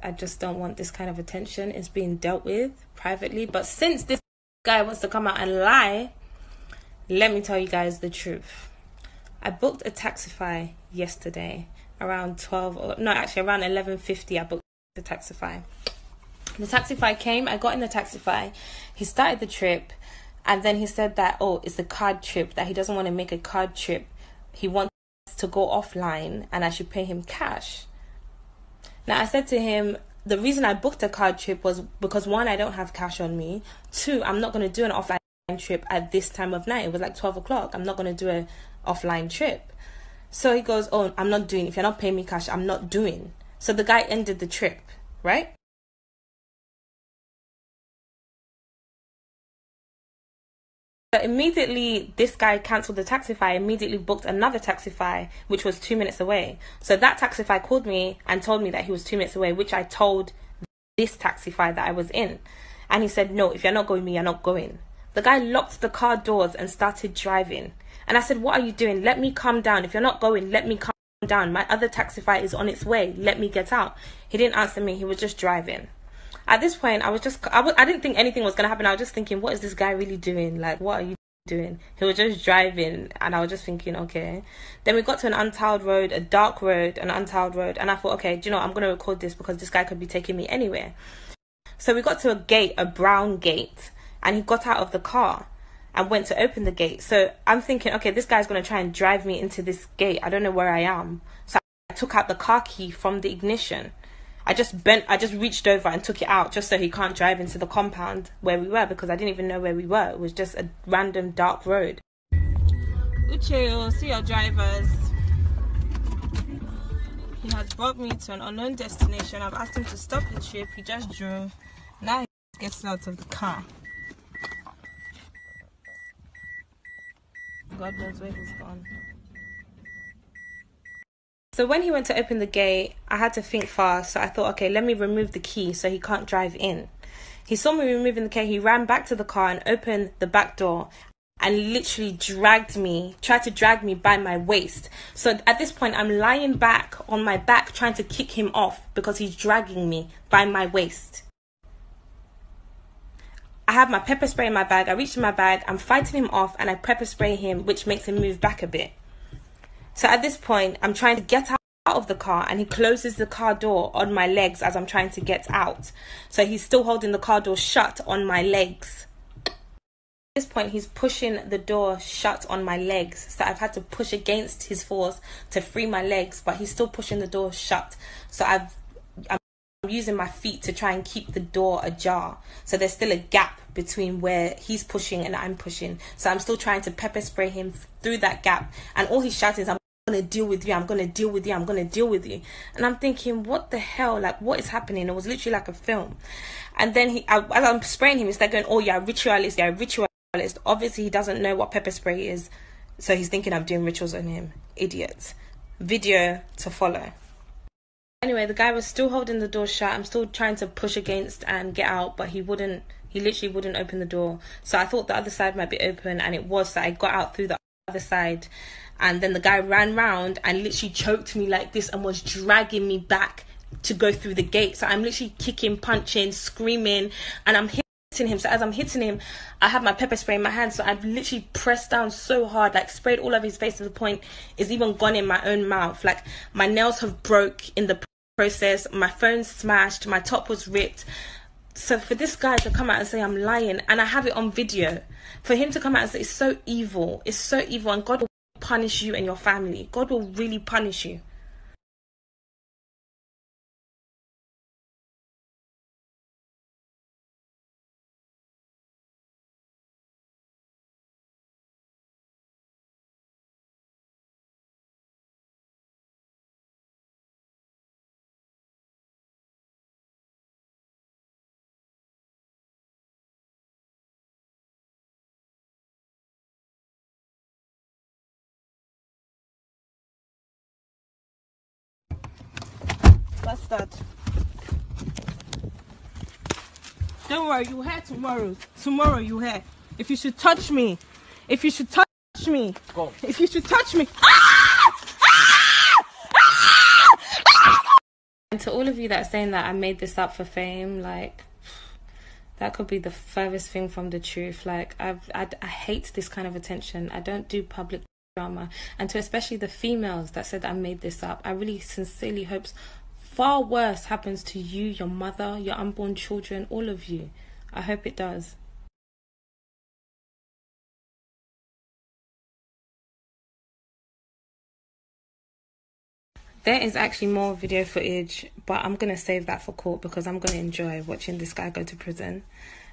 I just don't want this kind of attention. It's being dealt with privately. But since this guy wants to come out and lie, let me tell you guys the truth. I booked a Taxify yesterday around 12, or no, actually around 11:50. I booked the Taxify. The Taxify came, I got in the Taxify. He started the trip, and then he said that, oh, it's a card trip, that he doesn't want to make a card trip. He wants to go offline and I should pay him cash. Now, I said to him, the reason I booked a card trip was because, one, I don't have cash on me. Two, I'm not going to do an offline trip at this time of night. It was like 12 o'clock. I'm not going to do an offline trip. So he goes, oh, I'm not doing, if you're not paying me cash, I'm not doing. So the guy ended the trip, right? So immediately, this guy cancelled the Taxify, immediately booked another Taxify, which was 2 minutes away. So that Taxify called me and told me that he was 2 minutes away, which I told this Taxify that I was in. And he said, no, if you're not going with me, you're not going. The guy locked the car doors and started driving. And I said, what are you doing? Let me come down. If you're not going, let me come down. My other Taxify is on its way. Let me get out. He didn't answer me. He was just driving. At this point, I didn't think anything was going to happen. I was just thinking, what is this guy really doing? Like, what are you doing? He was just driving, and I was just thinking, okay. Then we got to an untiled road, a dark road, an untiled road, and I thought, okay, do you know, I'm going to record this because this guy could be taking me anywhere. So we got to a gate, a brown gate, and he got out of the car and went to open the gate. So I'm thinking, okay, this guy's going to try and drive me into this gate. I don't know where I am. So I took out the car key from the ignition. I just reached over and took it out just so he can't drive into the compound where we were, because I didn't even know where we were. It was just a random dark road. Uche, see your drivers. He has brought me to an unknown destination. I've asked him to stop the trip. He just drove. Now he gets out of the car. God knows where he's gone. So when he went to open the gate, I had to think fast. So I thought, okay, let me remove the key so he can't drive in. He saw me removing the key. He ran back to the car and opened the back door and literally tried to drag me by my waist. So at this point, I'm lying back on my back trying to kick him off because he's dragging me by my waist. I have my pepper spray in my bag. I reached in my bag. I'm fighting him off and I pepper spray him, which makes him move back a bit. So at this point, I'm trying to get out of the car and he closes the car door on my legs as I'm trying to get out. So he's still holding the car door shut on my legs. At this point, he's pushing the door shut on my legs. So I've had to push against his force to free my legs, but he's still pushing the door shut. So I'm using my feet to try and keep the door ajar. So there's still a gap between where he's pushing and I'm pushing. So I'm still trying to pepper spray him through that gap. And all he's shouting is, I'm going to deal with you, I'm going to deal with you, I'm going to deal with you. And I'm thinking, what the hell? Like, what is happening? It was literally like a film. And then as I'm spraying him, he's like going, oh, you're a ritualist, you're a ritualist. Obviously, he doesn't know what pepper spray is. So he's thinking I'm doing rituals on him. Idiot. Video to follow. Anyway, the guy was still holding the door shut. I'm still trying to push against and get out, but he literally wouldn't open the door. So I thought the other side might be open, and it was. So I got out through the other side, and then the guy ran round and literally choked me like this and was dragging me back to go through the gate. So I'm literally kicking, punching, screaming, and I'm hitting him. So as I'm hitting him, I have my pepper spray in my hand. So I've literally pressed down so hard, like sprayed all over his face to the point it's even gone in my own mouth. Like my nails have broke in the process, my phone's smashed, my top was ripped. So for this guy to come out and say I'm lying, and I have it on video, for him to come out and say it's so evil, and God will punish you and your family. God will really punish you. What's that? Don't worry, you hear tomorrow. Tomorrow you hear. If you should touch me, go. If you should touch me, And to all of you that are saying that I made this up for fame, like, that could be the furthest thing from the truth. Like, I hate this kind of attention. I don't do public drama. And to especially the females that said I made this up, I really sincerely hope far worse happens to you, your mother, your unborn children, all of you. I hope it does. There is actually more video footage, but I'm going to save that for court because I'm going to enjoy watching this guy go to prison.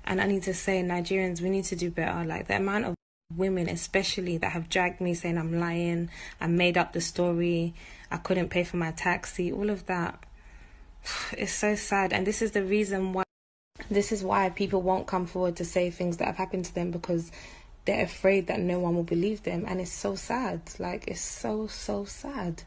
And I need to say, Nigerians, we need to do better. Like, the amount of women, especially, that have dragged me saying I'm lying, I made up the story, I couldn't pay for my taxi, all of that. It's so sad. And this is the reason why, this is why people won't come forward to say things that have happened to them, because they're afraid that no one will believe them. And it's so sad. Like, it's so, so sad.